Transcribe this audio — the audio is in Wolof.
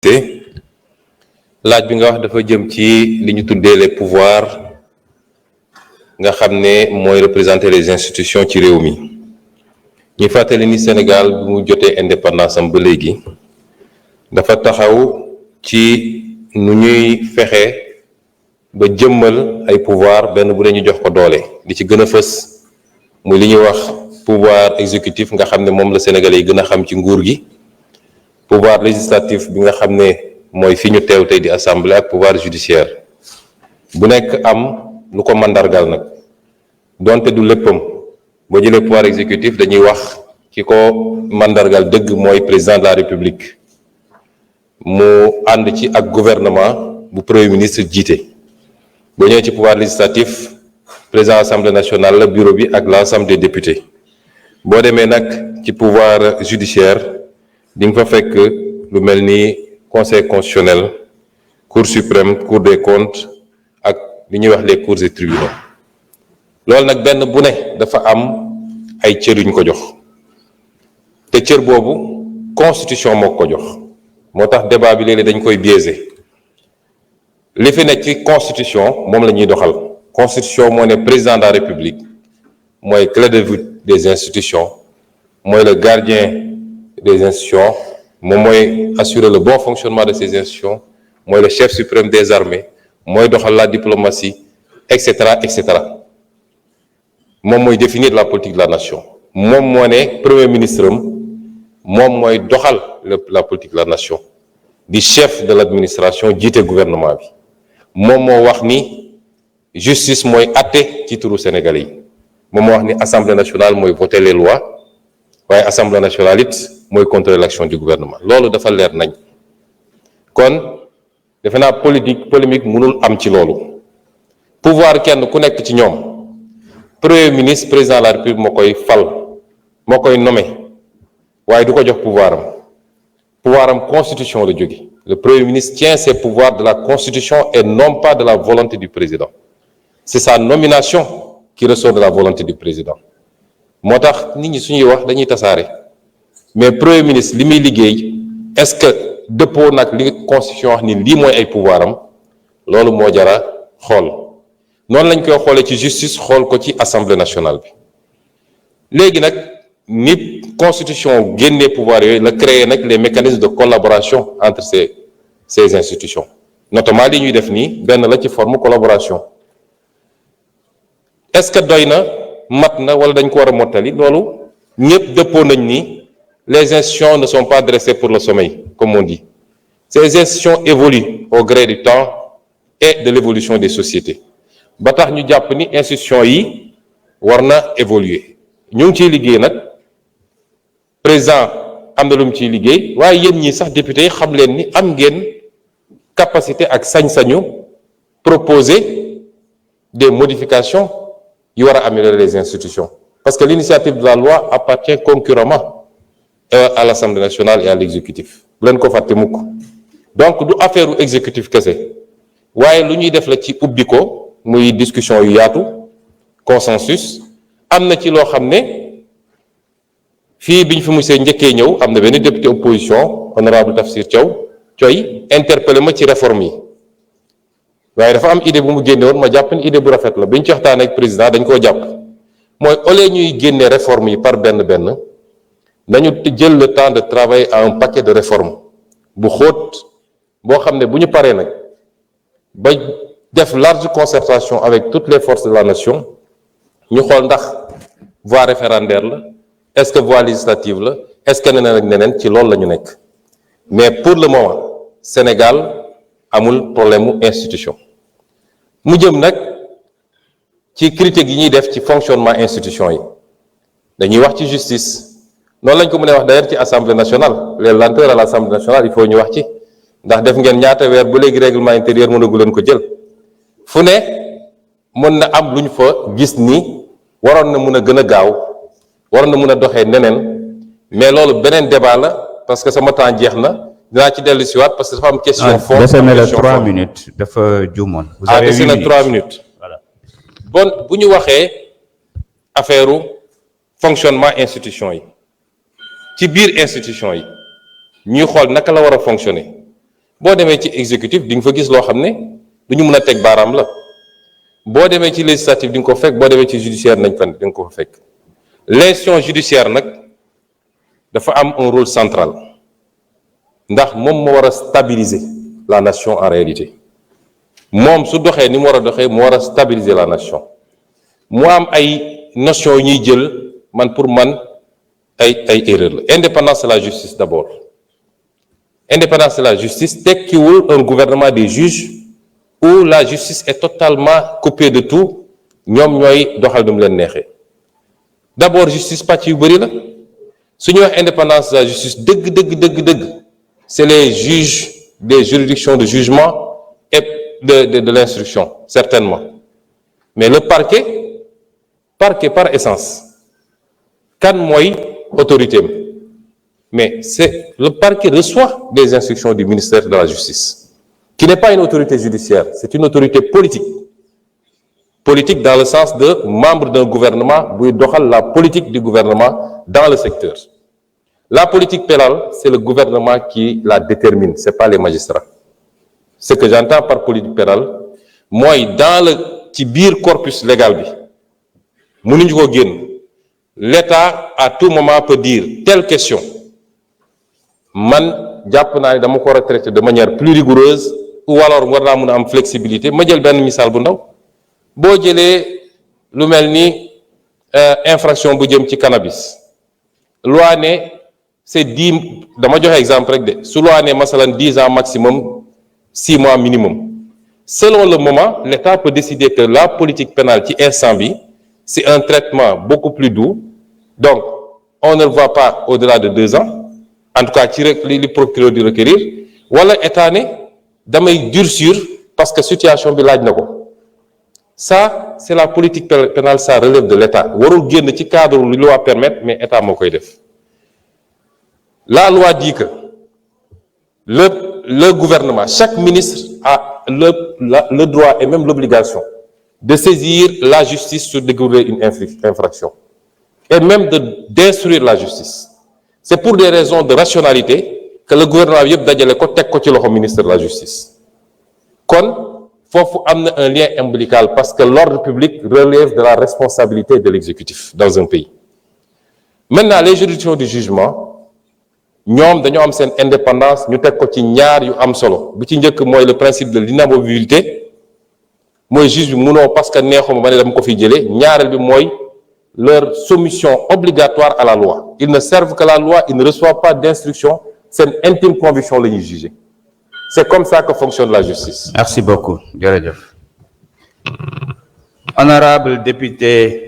te laaj bi nga wax dafa jëm ci li ñu tuddee les pouvoirs nga xam ne mooy représenter les institutions ci réew mi ñu fàttali ni Sénégal bi mu jotee indépendance am ba léegi dafa taxaw ci nu ñuy fexe ba jëmmal ay pouvoir benn bu dee ñu jox ko doole li ci gën a fës muy li ñuy wax pouvoir exécutif nga xam ne moom la Sénégalais yi gën a xam ci nguur gi, pouvoir législatif bi nga xam ne mooy fi ñu teew tey di assemblée, ak pouvoir judiciaire bu nekk am lu ko mandargal nag donte du léppam. boo jëlee pouvoir exécutif dañuy wax ki ko mandargal dëgg mooy président de la république mu ànd ci ak gouvernement bu premier ministre jiite. boo ñëwee ci pouvoir législatif président assemblée nationale la, bureau bi ak l'ensemble des députés. boo demee nag ci pouvoir judiciaire di nga fa fekk lu mel ni conseil constitutionnel, cour suprême, cour des comptes ak li ñuy wax les cours et tribunaux. loolu nag benn bu ne dafa am ay cër yuñ ko jox te cër boobu constitution moo ko jox. moo tax débat bi léeg-léeg dañ koy biaisé. li fi nekk ci constitution moom la ñuy doxal. constitution moo ne président de la république mooy clé de voûte des institutions, mooy le gardien des institutions, moom mooy assurer le bon fonctionnement de ces institutions, mooy le chef suprême des armées, mooy doxal la diplomatie, etc., etc. moom mooy définir la politique de la nation. moom moo ne premier ministre am moom mooy doxal la politique de la nation, di chef de l'administration, jiite gouvernement bi. moom moo wax ni justice mooy atte ci turu Sénégalais yi. moom moo wax ni assemblée nationale mooy voter les lois, waaye assemblée nationale it mooy contrôler l'action du gouvernement. loolu dafa leer nañ. kon defe naa polémique mënul am ci loolu. pouvoir kenn ku nekk ci ñoom premier ministre, président de la république moo koy fal, moo koy nommé, waaye du ko jox pouvoir am. pouvoir am constitution la jóge. le premier ministre tient ses pouvoirs de la constitution et non pas de la volonté du président. c'est sa nomination qui ressort de la volonté du président. moo tax nit ñi suñuy wax dañuy tasaare, mais premier ministre li muy liggéey est-ce que dëppoo nag li constitution wax ni lii mooy ay pouvoir am? loolu moo jara xool. noonu lañ koy xoolee ci justice, xool ko ci assemblée nationale bi. léegi nag ni constitution génnee pouvoir yooyu la créer nag les mécanismes de collaboration entre ces institutions, notamment li ñuy def nii benn la ci forme collaboration. est-ce que doy na, mat na, wala dañ ko war a mottali? loolu ñëpp dëppoo nañ ni les institutions ne sont pas dressées pour le sommeil, comme on dit. ces institutions évoluent au gré du temps et de l'évolution des sociétés. ba tax ñu jàpp ni institutions yi war na évoluer. ñu ngi ciy liggéey nag, président am na lu mu ciy liggéey, waaye yéen ñii sax député yi xam leen ni am ngeen capacité ak sañ-sañu proposer des modifications yu war a améliorer les institutions, parce que l'initiative de la loi appartient concurremment à l'Assemblée nationale et à l'exécutif. bu leen ko fàtte mukk. donc du affaire u exécutif kese, waaye lu ñuy def la ci ubbi ko, muy discussion yu yaatu, consensus. am na ci loo xam ne fii biñ fi musee njëkkee ñëw am na benn député opposition, honorable Tafsir Thioye interpellé ma ci réforme yi, waaye dafa am idée bu mu génne woon, ma jàpp ni idée bu rafet la. biñ ci waxtaan ak président dañ koo jàpp, mooy au lieu ñuy génne réforme yi par benn benn, nañu jël le temps de travailler à un paquet de réformes bu xóot boo xam ne bu ñu paree nag ba def large concertation avec toutes les forces de la nation, ñu xool ndax voie référendaire la, est-ce que voie législative la, est-ce que neneen ak neneen. ci loolu la ñu nekk. mais pour le moment Sénégal amul problème mu institution. mu jëm nag ci critique yi ñuy def ci fonctionnement institution yi. dañuy wax ci justice, noonu lañ ko mën a wax d'ailleurs ci assemblée nationale. les lenteurs à l'assemblée nationale il faut ñu wax ci, ndax def ngeen ñaata weer ba léegi règlement intérieur mënagu leen ko jël. fu ne mën na am lu ñu fa gis ni waroon na mën a gën a gaaw, waroon na mën a doxee neneen, mais loolu beneen débat la, parce que sama temps jeex na. dinaa ci dellu si waat parce que dafa am question fond. dese na la 3 minutes dafa juumoon. vous avez 8 minutes. dese na 3 minutes. voilà. bon bu ñu waxee affaire fonctionnement institution yi, ci biir institution yi ñuy xool naka la war a fonctionner. boo demee ci exécutif di nga fa gis loo xam ne du ñu mën a teg baaraam la boo demee ci législatif di nga ko fekk boo demee ci judiciaire nañ fan di nga ko fekk l'institution judiciaire nag dafa am un rôle central ndax moom moo war a stabiliser la nation en réalité moom su doxee ni mu war a doxee mu war a stabiliser la nation mu am ay notions yu ñuy jël man pour man ay erreur la indépendance de la justice d'abord indépendance de la justice tekkiwul un gouvernement des juges où la justice est totalement coupée de tout ñoom ñooy doxal du mu leen neexee d'abord justice pàcc yu bëri la su ñuy wax indépendance de la justice dëgg c'est les juges des juridictions de jugement et de l'instruction certainement mais le parquet par essence kan mooy autorité am mais c'est le parquet reçoit des instructions du ministère de la justice qui n'est pas une autorité judiciaire c'est une autorité politique dans le sens de membre d'un gouvernement buy doxal la politique du gouvernement dans le secteur. La politique pénale c'est le gouvernement qui la détermine c'est pas les magistrats ce que j'entends par politique pénale mooy dans le ci biir corpus légal bi mënuñu ko génn l'État à tout moment peut dire telle question man jàpp naa ne dama ko war a traiter de manière plus rigoureuse ou alors war naa mën a am flexibilité ma jël benn misaal bu ndaw boo jëlee lu mel ni infraction bu jëm ci cannabis loi ne c'est 10 dama joxe exemple rek de su loi ne masalan 10 ans maximum 6 mois minimum selon le moment l'État peut décider que la politique pénale ci instant bi c'est un traitement beaucoup plus doux donc on ne le voit pas au-delà de 2 ans en tout cas ci rek li procureur di requérir wala État ne damay durcir parce que situation bi laaj na ko ça c'est la politique pénale ça relève de l'État warul génn ci cadre lu loi permettre mais État moo koy def la loi dit que le gouvernement chaque ministre a le droit et même l'obligation de saisir la justice sur découvrir une infraction et même d'instruire la justice c'est pour des raisons de rationalité que le gouvernement yëpp dajale ko teg ko ci loxo ministre de la justice kon foofu am na un lien ombilical parce que l'ordre public relève de la responsabilité de l'exécutif dans un pays maintenant les juridictions du jugement ñoom dañoo am seen indépendance ñu teg ko ci ñaar yu am solo bu ci njëkk mooy le principe de l'inamovibilité mooy juge bi mënoo parce que neexuma ba ne dama ko fi jëlee ñaareel bi mooy leur soumission obligatoire à la loi ils ne servent que la loi ils ne reçoivent pas d'instruction seen intime conviction la ñuy juger c'est comme ça que fonctionne la justice. Merci beaucoup jërëjëf. Honorable député